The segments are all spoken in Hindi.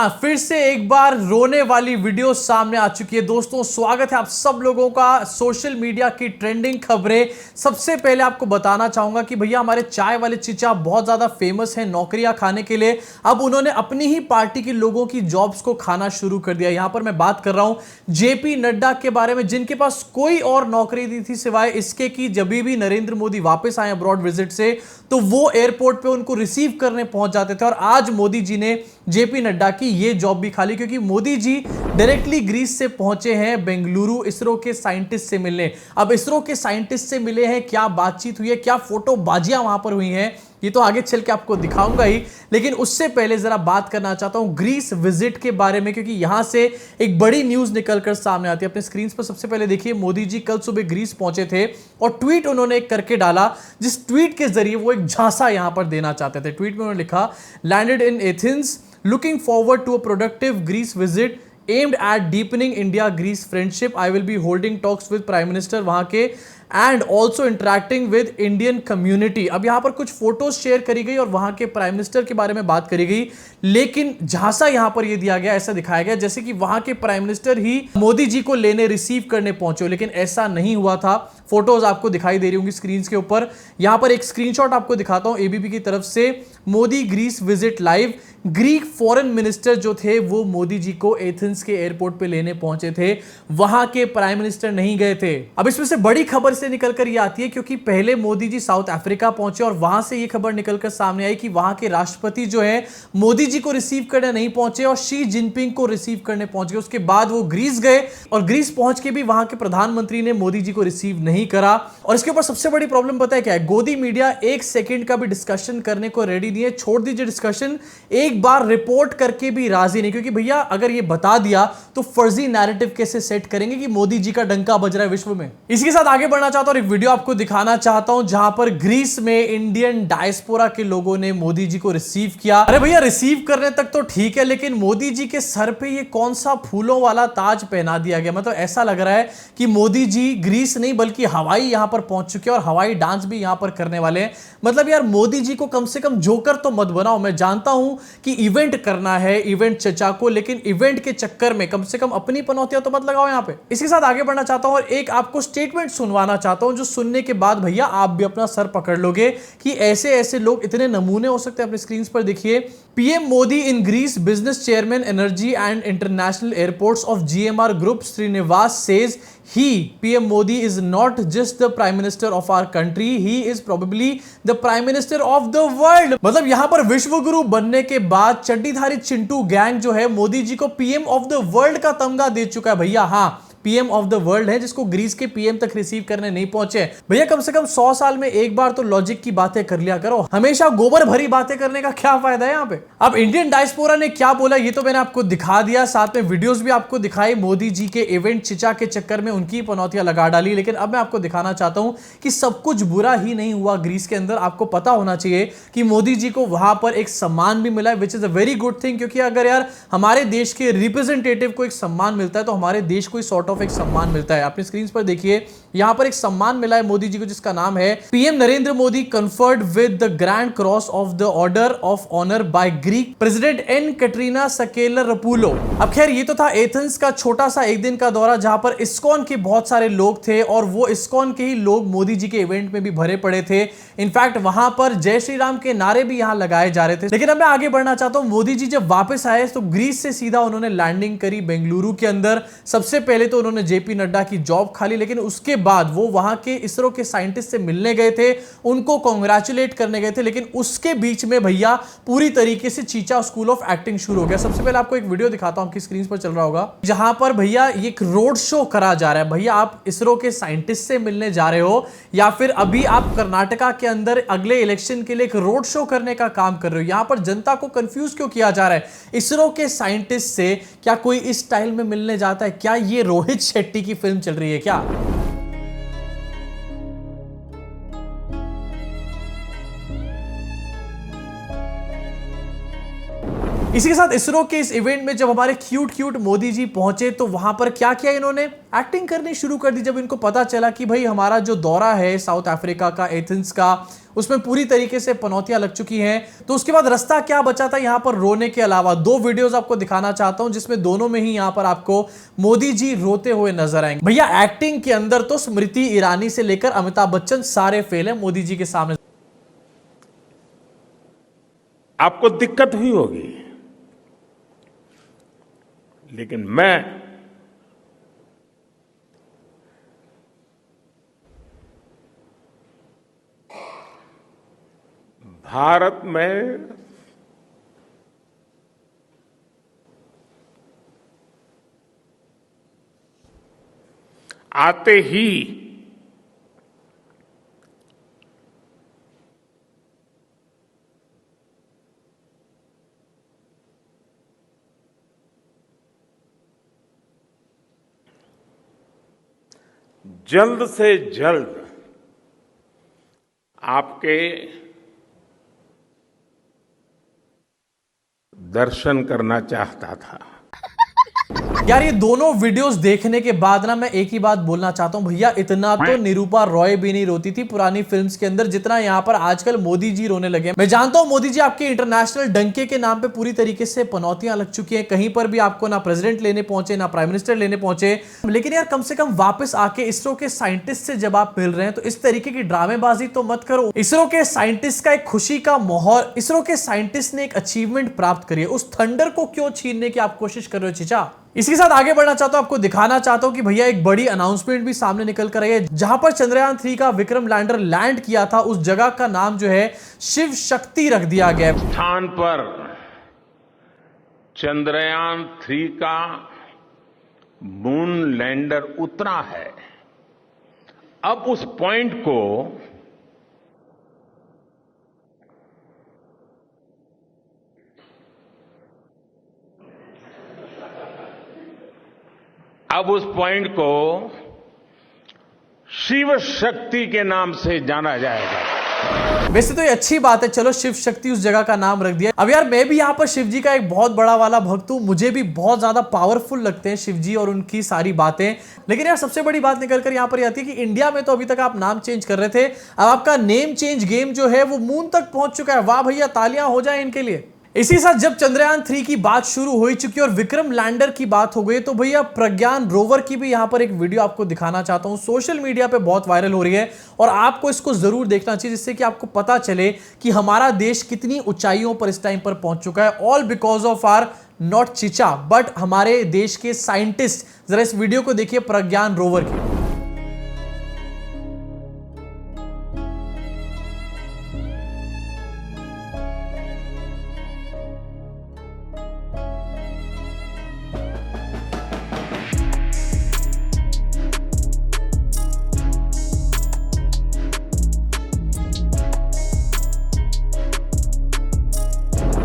हाँ, फिर से एक बार रोने वाली वीडियो सामने आ चुकी है। दोस्तों, स्वागत है आप सब लोगों का सोशल मीडिया की ट्रेंडिंग खबरें। सबसे पहले आपको बताना चाहूंगा कि भैया हमारे चाय वाले चीचा बहुत ज्यादा फेमस हैं नौकरियां खाने के लिए। अब उन्होंने अपनी ही पार्टी के लोगों की जॉब्स को खाना शुरू कर दिया। यहां पर मैं बात कर रहा हूं जेपी नड्डा के बारे में, जिनके पास कोई और नौकरी नहीं थी सिवाय इसके कि जब भी नरेंद्र मोदी वापस आए अब्रॉड विजिट से तो वो एयरपोर्ट पे उनको रिसीव करने पहुंच जाते थे। और आज मोदी जी ने जेपी नड्डा की ये जॉब भी खाली, क्योंकि मोदी जी डायरेक्टली ग्रीस से पहुंचे हैं बेंगलुरु इसरो के साइंटिस्ट से मिलने। अब इसरो के साइंटिस्ट से मिले हैं, क्या बातचीत हुई है, क्या फोटोबाजियां वहां पर हुई हैं, ये तो आगे चल के आपको दिखाऊंगा ही। लेकिन उससे पहले जरा बात करना चाहता हूं ग्रीस विजिट के बारे में, क्योंकि यहां से एक बड़ी न्यूज निकलकर सामने आती है। अपने स्क्रीन पर सबसे पहले देखिए, मोदी जी कल सुबह ग्रीस पहुंचे थे और ट्वीट उन्होंने एक करके डाला, जिस ट्वीट के जरिए वो एक झांसा यहां पर देना चाहते थे। ट्वीट में उन्होंने लिखा, landed in Athens, looking forward to a productive Greece visit aimed at deepening India-Greece friendship. I will be holding talks with Prime Minister वहां के and also interacting with Indian community. अब यहां पर कुछ फोटोज शेयर करी गई और वहां के प्राइम मिनिस्टर के बारे में बात करी गई, लेकिन झांसा यहां पर यह दिया गया, ऐसा दिखाया गया जैसे कि वहां के प्राइम मिनिस्टर ही मोदी जी को लेने रिसीव करने पहुंचे, लेकिन ऐसा नहीं हुआ था। फोटोज आपको दिखाई दे रही होंगी स्क्रीन के ऊपर। यहां पर एक स्क्रीनशॉट आपको दिखाता हूं एबीपी की तरफ से, Modi Greece visit live. Greek foreign minister जो थे वो मोदी जी को एथेंस के एयरपोर्ट पे लेने पहुंचे थे, वहां के प्राइम मिनिस्टर नहीं गए थे। अब इसमें से बड़ी खबर से निकलकर ये आती है, क्योंकि पहले मोदी जी साउथ अफ्रीका पहुंचे और वहां से ये खबर निकलकर सामने आई कि वहां के राष्ट्रपति जो है मोदी जी को रिसीव करने नहीं पहुंचे और शी जिनपिंग को रिसीव करने पहुंच गए। उसके बाद वो ग्रीस गए और ग्रीस पहुंच के भी वहां के प्रधानमंत्री ने मोदी जी को रिसीव नहीं करा। और इसके ऊपर सबसे बड़ी प्रॉब्लम पता है क्या है? गोदी मीडिया एक सेकंड का भी डिस्कशन करने को रेडी नहीं है। छोड़ दीजिए डिस्कशन, एक बार रिपोर्ट करके भी राजी नहीं, क्योंकि भैया अगर ये बता दिया तो फर्जी नैरेटिव कैसे सेट करेंगे कि मोदी जी का डंका बज रहा है विश्व में। इसी के साथ आगे बढ़ना चाहता हूं और एक वीडियो आपको दिखाना चाहता हूं जहां पर ग्रीस में इंडियन डायस्पोरा के लोगों ने मोदी जी को रिसीव किया। अरे भैया, रिसीव करने तक तो ठीक है, लेकिन मोदी जी के सर पे ये कौन सा फूलों वाला ताज पहना दिया गया? मतलब ऐसा लग रहा है कि मोदी जी ग्रीस नहीं बल्कि हवाई यहां पर पहुंच चुके हैं और हवाई डांस भी यहां पर करने वाले हैं। मतलब यार, मोदी जी को कम से कम जोकर तो मत बनाओ। मैं जानता हूं कि इवेंट करना है, इवेंट चचा को, लेकिन इवेंट के चक्कर में कम से कम अपनी पनौतियां तो मत लगाओ यहां पे। इसके साथ आगे बढ़ना चाहता हूं और एक आपको स्टेटमेंट सुनवाना चाहता हूं, जो सुनने के बाद भैया आप भी अपना सर पकड़ लोगे कि ऐसे ऐसे लोग इतने नमूने हो सकते हैं। अपनी स्क्रीन पर देखिए, PM Modi in Greece, business chairman energy and international airports of GMR group Srinivas says he PM Modi is not just the prime minister of our country, he is probably the prime minister of the world। मतलब यहां पर विश्व गुरु बनने के बाद चड्डीधारी चिंटू गैंग जो है मोदी जी को पीएम ऑफ द वर्ल्ड का तमगा दे चुका है। भैया हाँ, पीएम ऑफ द वर्ल्ड है, जिसको ग्रीस के पीएम तक रिसीव करने नहीं पहुंचे। भैया कम से कम 100 साल में एक बार तो लॉजिक की बातें कर लिया करो, हमेशा गोबर भरी बातें करने का क्या फायदा है यहां पे। अब इंडियन डायस्पोरा ने क्या बोला ये तो मैंने आपको दिखा दिया, साथ में वीडियोस भी आपको दिखाई। मोदी जी के इवेंट चिचा के चक्कर में उनकी पनौतियां लगा डाली, लेकिन अब मैं आपको दिखाना चाहता हूं कि सब कुछ बुरा ही नहीं हुआ ग्रीस के अंदर। आपको पता होना चाहिए कि मोदी जी को वहां पर एक सम्मान भी मिला है, which is a very good thing. क्योंकि अगर यार हमारे देश के रिप्रेजेंटेटिव को एक सम्मान मिलता है तो हमारे देश को सॉर्ट ऑफ एक सम्मान मिलता है। अपनी स्क्रीन पर देखिए, यहां पर एक सम्मान मिला है मोदी जी को, जिसका नाम है PM Narendra Modi conferred with the grand cross of the order of honour by Greek president एन कैटरीना सकेलरपुलो। अब खैर ये तो था एथेंस का छोटा सा एक दिन का दौरा, जहां पर इस्कॉन के बहुत सारे लोग थे और वो इस्कॉन के ही लोग मोदी जी के इवेंट में भी भरे पड़े थे। इनफैक्ट वहां पर जय श्री राम के नारे भी यहां लगाए जा रहे थे। लेकिन अब मैं आगे बढ़ना चाहता हूं। मोदी जी जब वापस आए तो ग्रीस से सीधा उन्होंने लैंडिंग करी बेंगलुरु के अंदर। सबसे पहले तो उन्होंने जेपी नड्डा की जॉब खाली, लेकिन उसके बाद वो वहां के इसरो के साइंटिस्ट से मिलने गए थे, उनको कांग्रेचुलेट करने गए थे। लेकिन उसके बीच में भैया पूरी तरीके से चीचा स्कूल ऑफ एक्टिंग शुरू हो गया। सबसे पहले आपको एक वीडियो दिखाता हूं, आपकी स्क्रीन पर चल रहा होगा, जहां पर भैया एक रोड शो करा जा रहा है। भैया आप इसरो के साइंटिस्ट से मिलने जा रहे हो या फिर अभी आप कर्नाटका के अंदर अगले इलेक्शन के लिए एक रोड शो करने का काम कर रहे हो? यहां पर जनता को कंफ्यूज क्यों किया जा रहा है? इसरो के साइंटिस्ट से क्या कोई इस स्टाइल में मिलने जाता है? क्या ये रोहित शेट्टी की फिल्म चल रही है क्या? इसी के साथ इसरो के इस इवेंट में जब हमारे क्यूट मोदी जी पहुंचे तो वहां पर क्या किया इन्होंने, एक्टिंग करनी शुरू कर दी। जब इनको पता चला कि भाई हमारा जो दौरा है साउथ अफ्रीका का, एथेंस का, उसमें पूरी तरीके से पनौतियां लग चुकी हैं, तो उसके बाद रास्ता क्या बचा था यहां पर रोने के अलावा। दो वीडियोस आपको दिखाना चाहता हूं जिसमें दोनों में ही यहां पर आपको मोदी जी रोते हुए नजर आएंगे। भैया एक्टिंग के अंदर तो स्मृति ईरानी से लेकर अमिताभ बच्चन सारे फेल हैं मोदी जी के सामने। आपको दिक्कत हुई होगी, लेकिन मैं भारत में आते ही जल्द से जल्द आपके दर्शन करना चाहता था। यार ये दोनों वीडियोस देखने के बाद ना मैं एक ही बात बोलना चाहता हूं, भैया इतना तो निरूपा रॉय भी नहीं रोती थी पुरानी फिल्म्स के अंदर जितना यहां पर आजकल मोदी जी रोने लगे। मैं जानता हूं मोदी जी आपके इंटरनेशनल डंके के नाम पे पूरी तरीके से पनौतियां लग चुकी हैं, कहीं पर भी आपको ना प्रेसिडेंट लेने पहुंचे ना प्राइम मिनिस्टर लेने पहुंचे, लेकिन यार कम से कम वापस आके इसरो के साइंटिस्ट से जब आप मिल रहे हैं तो इस तरीके की ड्रामेबाजी तो मत करो। इसरो के साइंटिस्ट का एक खुशी का माहौल, इसरो के साइंटिस्ट ने एक अचीवमेंट प्राप्त करी है, उस थंडर को क्यों छीनने की आप कोशिश कर रहे हो चीचा। इसके साथ आगे बढ़ना चाहता हूं, आपको दिखाना चाहता हूं कि भैया एक बड़ी अनाउंसमेंट भी सामने निकल कर आई है। जहां पर चंद्रयान 3 का विक्रम लैंडर लैंड किया था उस जगह का नाम जो है शिव शक्ति रख दिया गया। स्थान पर चंद्रयान 3 का मून लैंडर उतरा है। अब उस पॉइंट को शिव शक्ति के नाम से जाना जाएगा। वैसे तो ये अच्छी बात है, चलो शिव शक्ति उस जगह का नाम रख दिया। अब यार मैं भी यहाँ पर शिव जी का एक बहुत बड़ा वाला भक्त हूँ, मुझे भी बहुत ज्यादा पावरफुल लगते हैं शिव जी और उनकी सारी बातें। लेकिन यार सबसे बड़ी बात निकल कर यहाँ पर आती है कि इंडिया में तो अभी तक आप नाम चेंज कर रहे थे, अब आपका नेम चेंज गेम जो है वो मून तक पहुंच चुका है। वाह भैया, तालियां हो जाए इनके लिए। इसी साथ जब चंद्रयान 3 की बात शुरू हो चुकी और विक्रम लैंडर की बात हो गई तो भैया प्रज्ञान रोवर की भी यहां पर एक वीडियो आपको दिखाना चाहता हूं, सोशल मीडिया पे बहुत वायरल हो रही है और आपको इसको जरूर देखना चाहिए जिससे कि आपको पता चले कि हमारा देश कितनी ऊंचाइयों पर इस टाइम पर पहुंच चुका है। All because of are not चीचा बट हमारे देश के साइंटिस्ट। जरा इस वीडियो को देखिए प्रज्ञान रोवर की।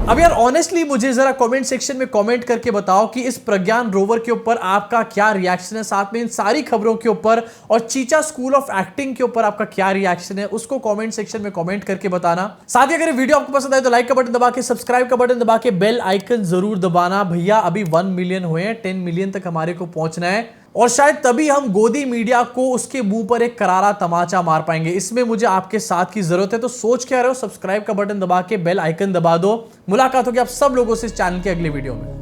अब यार ऑनेस्टली मुझे जरा कमेंट सेक्शन में कमेंट करके बताओ कि इस प्रज्ञान रोवर के ऊपर आपका क्या रिएक्शन है, साथ में इन सारी खबरों के ऊपर और चीचा स्कूल ऑफ एक्टिंग के ऊपर आपका क्या रिएक्शन है उसको कमेंट सेक्शन में कमेंट करके बताना। साथ ही अगर वीडियो आपको पसंद आए तो लाइक का बटन दबा के, सब्सक्राइब का बटन दबा के, बेल आइकन जरूर दबाना। भैया अभी 1 मिलियन हुए हैं, 10 मिलियन तक हमारे को पहुंचना है और शायद तभी हम गोदी मीडिया को उसके मुंह पर एक करारा तमाचा मार पाएंगे। इसमें मुझे आपके साथ की जरूरत है, तो सोच क्या रहे हो, सब्सक्राइब का बटन दबा के बेल आइकन दबा दो। मुलाकात होगी आप सब लोगों से इस चैनल के अगले वीडियो में।